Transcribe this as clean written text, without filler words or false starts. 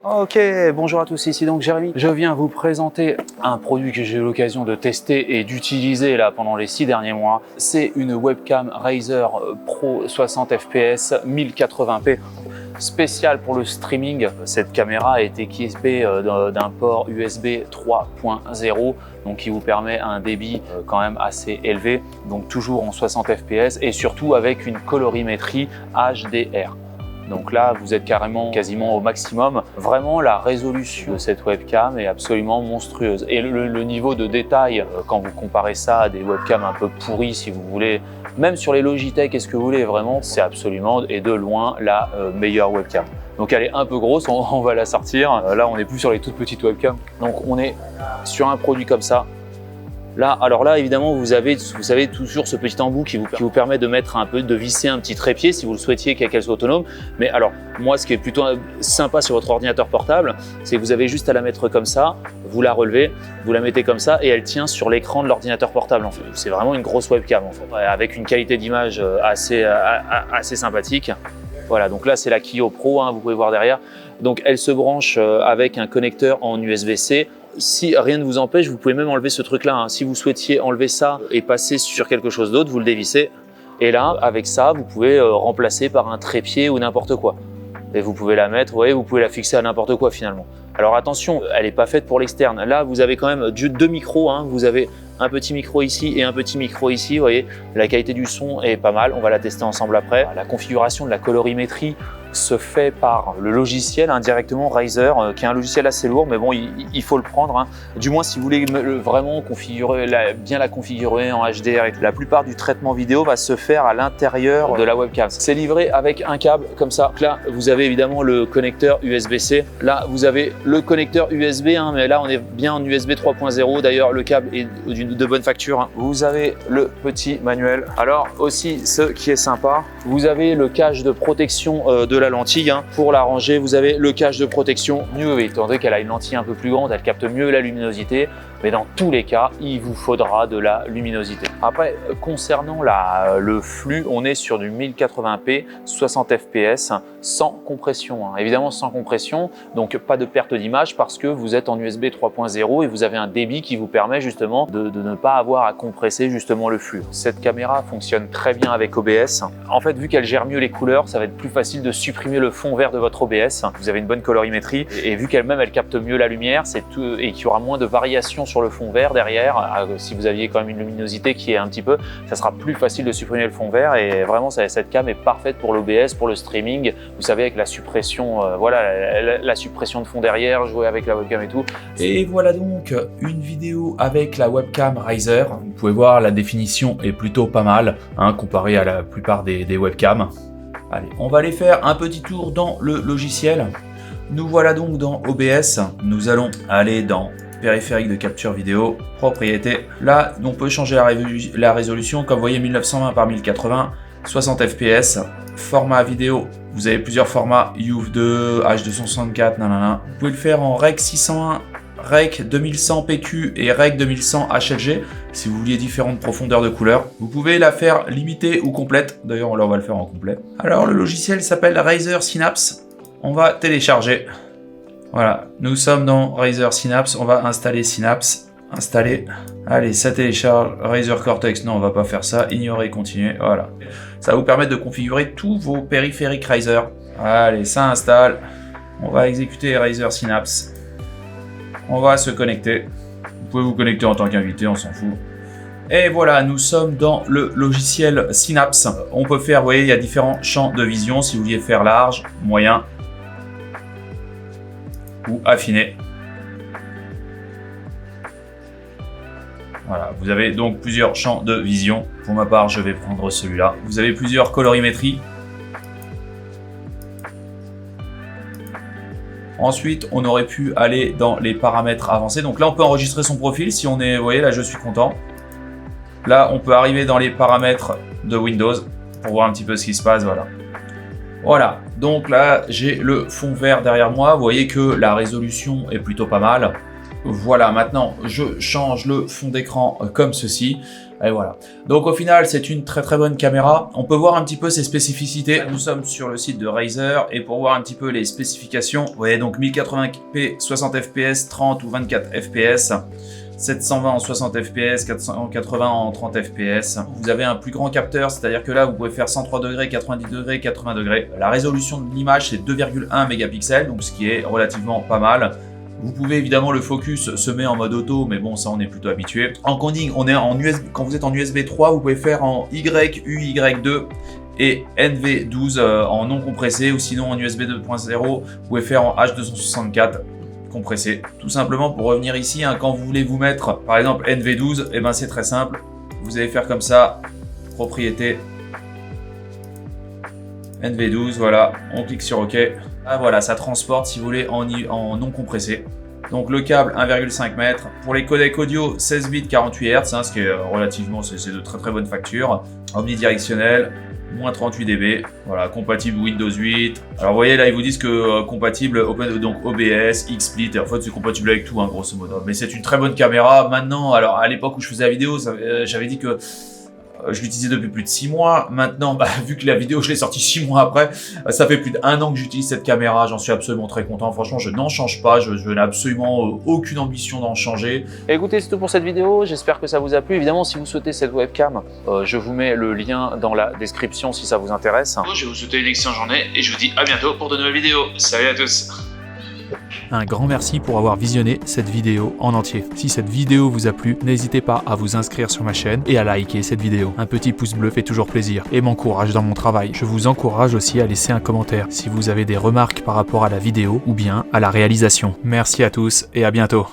Ok, bonjour à tous, ici donc Jérémy. Je viens vous présenter un produit que j'ai eu l'occasion de tester et d'utiliser là pendant les 6 derniers mois. C'est une webcam Razer Pro 60 fps 1080p spéciale pour le streaming. Cette caméra a été équipée d'un port USB 3.0 donc qui vous permet un débit quand même assez élevé, donc toujours en 60 fps et surtout avec une colorimétrie HDR. Donc là, vous êtes quasiment au maximum. Vraiment, la résolution de cette webcam est absolument monstrueuse. Et le niveau de détail, quand vous comparez ça à des webcams un peu pourries, si vous voulez, même sur les Logitech, qu'est-ce que vous voulez, vraiment, c'est absolument et de loin la meilleure webcam. Donc elle est un peu grosse, on va la sortir. Là, on n'est plus sur les toutes petites webcams. Donc on est sur un produit comme ça. Là, alors là, évidemment, vous savez toujours ce petit embout qui vous permet de mettre de visser un petit trépied si vous le souhaitiez qu'elle soit autonome. Mais alors, moi, ce qui est plutôt sympa sur votre ordinateur portable, c'est que vous avez juste à la mettre comme ça, vous la relevez, vous la mettez comme ça et elle tient sur l'écran de l'ordinateur portable. En fait. C'est vraiment une grosse webcam, en fait, avec une qualité d'image assez sympathique. Voilà, donc là, c'est la Kio Pro, hein, vous pouvez voir derrière. Donc, elle se branche avec un connecteur en USB-C. Si rien ne vous empêche, vous pouvez même enlever ce truc-là. Hein. Si vous souhaitiez enlever ça et passer sur quelque chose d'autre, vous le dévissez. Et là, avec ça, vous pouvez remplacer par un trépied ou n'importe quoi. Et vous pouvez la mettre, vous pouvez la fixer à n'importe quoi finalement. Alors attention, elle n'est pas faite pour l'externe. Là, vous avez quand même deux micros. Hein. Vous avez un petit micro ici et un petit micro ici. Vous voyez, la qualité du son est pas mal. On va la tester ensemble après. La configuration de la colorimétrie se fait par le logiciel directement Razer, qui est un logiciel assez lourd, mais bon, il faut le prendre. Hein. Du moins, si vous voulez vraiment bien la configurer en HDR. La plupart du traitement vidéo va se faire à l'intérieur de la webcam. C'est livré avec un câble comme ça. Donc là, vous avez évidemment le connecteur USB-C. Là, vous avez le connecteur USB, hein, mais là, on est bien en USB 3.0. D'ailleurs, le câble est de bonne facture. Hein. Vous avez le petit manuel. Alors aussi, ce qui est sympa, vous avez le cache de protection de la lentille. Hein. Pour la ranger, vous avez le cache de protection mieux, étant donné qu'elle a une lentille un peu plus grande, elle capte mieux la luminosité. Mais dans tous les cas, il vous faudra de la luminosité. Après, concernant le flux, on est sur du 1080p, 60 fps, sans compression. Hein. Évidemment, sans compression, donc pas de perte d'image parce que vous êtes en USB 3.0 et vous avez un débit qui vous permet justement de ne pas avoir à compresser justement le flux. Cette caméra fonctionne très bien avec OBS. En fait, vu qu'elle gère mieux les couleurs, ça va être plus facile de supprimer le fond vert de votre OBS. Vous avez une bonne colorimétrie et vu qu'elle-même, elle capte mieux la lumière et qu'il y aura moins de variations sur le fond vert derrière, si vous aviez quand même une luminosité qui est un petit peu, ça sera plus facile de supprimer le fond vert et vraiment cette cam est parfaite pour l'OBS, pour le streaming, vous savez avec la suppression, la suppression de fond derrière, jouer avec la webcam et tout. Et voilà donc une vidéo avec la webcam Razer. Vous pouvez voir la définition est plutôt pas mal hein, comparée à la plupart des webcams. Allez, on va aller faire un petit tour dans le logiciel. Nous voilà donc dans OBS, nous allons aller dans périphérique de capture vidéo, propriétés. Là, on peut changer la résolution, comme vous voyez 1920 par 1080, 60 fps. Format vidéo, vous avez plusieurs formats, UV2, H264, nanana. Vous pouvez le faire en Rec 601, Rec 2100 PQ et Rec 2100 HLG, si vous vouliez différentes profondeurs de couleurs. Vous pouvez la faire limitée ou complète, d'ailleurs là on va le faire en complet. Alors le logiciel s'appelle Razer Synapse, on va télécharger. Voilà, nous sommes dans Razer Synapse, on va installer Synapse, installer, allez ça télécharge, Razer Cortex, non on va pas faire ça, ignorer, continuer, voilà. Ça va vous permettre de configurer tous vos périphériques Razer. Allez, ça installe, on va exécuter Razer Synapse, on va se connecter, vous pouvez vous connecter en tant qu'invité, on s'en fout. Et voilà, nous sommes dans le logiciel Synapse, on peut faire, vous voyez, il y a différents champs de vision, si vous vouliez faire large, moyen, ou affiner. Voilà, vous avez donc plusieurs champs de vision. Pour ma part, je vais prendre celui-là. Vous avez plusieurs colorimétries. Ensuite, on aurait pu aller dans les paramètres avancés. Donc là, on peut enregistrer son profil si on est, vous voyez, là, je suis content. Là, on peut arriver dans les paramètres de Windows pour voir un petit peu ce qui se passe, voilà. Voilà, donc là j'ai le fond vert derrière moi, vous voyez que la résolution est plutôt pas mal. voilà, maintenant je change le fond d'écran comme ceci. Et voilà. Donc au final, c'est une très bonne caméra. On peut voir un petit peu ses spécificités. Nous sommes sur le site de Razer et pour voir un petit peu les spécifications, vous voyez donc 1080p 60 fps, 30 ou 24 fps. 720 en 60 fps, 480 en 30 fps. Vous avez un plus grand capteur, c'est-à-dire que là, vous pouvez faire 103 degrés, 90 degrés, 80 degrés. La résolution de l'image, c'est 2,1 mégapixels, donc ce qui est relativement pas mal. Vous pouvez évidemment, le focus se met en mode auto, mais bon, ça on est plutôt habitué. Encoding, on est en USB, quand vous êtes en USB 3, vous pouvez faire en YUY2 et NV12 en non compressé, ou sinon en USB 2.0, vous pouvez faire en H264 compressé. Tout simplement pour revenir ici, hein, quand vous voulez vous mettre par exemple NV12, et ben c'est très simple. Vous allez faire comme ça, propriété NV12, voilà, on clique sur OK. Ah voilà, ça transporte si vous voulez en non compressé. Donc le câble 1,5 m. Pour les codecs audio, 16 bits 48 Hz, hein, ce qui est relativement, c'est de très bonne facture. Omnidirectionnel, moins 38 dB. Voilà, compatible Windows 8. Alors vous voyez là, ils vous disent que compatible donc OBS, XSplit. En fait, c'est compatible avec tout, hein, grosso modo. Mais c'est une très bonne caméra. Maintenant, alors à l'époque où je faisais la vidéo, j'avais dit que je l'utilisais depuis plus de 6 mois. Maintenant, bah, vu que la vidéo, je l'ai sortie 6 mois après, ça fait plus d'1 an que j'utilise cette caméra. J'en suis absolument très content. Franchement, je n'en change pas. Je n'ai absolument aucune ambition d'en changer. Écoutez, c'est tout pour cette vidéo. J'espère que ça vous a plu. Évidemment, si vous souhaitez cette webcam, je vous mets le lien dans la description si ça vous intéresse. Je vais vous souhaiter une excellente journée et je vous dis à bientôt pour de nouvelles vidéos. Salut à tous. Un grand merci pour avoir visionné cette vidéo en entier. Si cette vidéo vous a plu, n'hésitez pas à vous inscrire sur ma chaîne et à liker cette vidéo. Un petit pouce bleu fait toujours plaisir et m'encourage dans mon travail. Je vous encourage aussi à laisser un commentaire si vous avez des remarques par rapport à la vidéo ou bien à la réalisation. Merci à tous et à bientôt.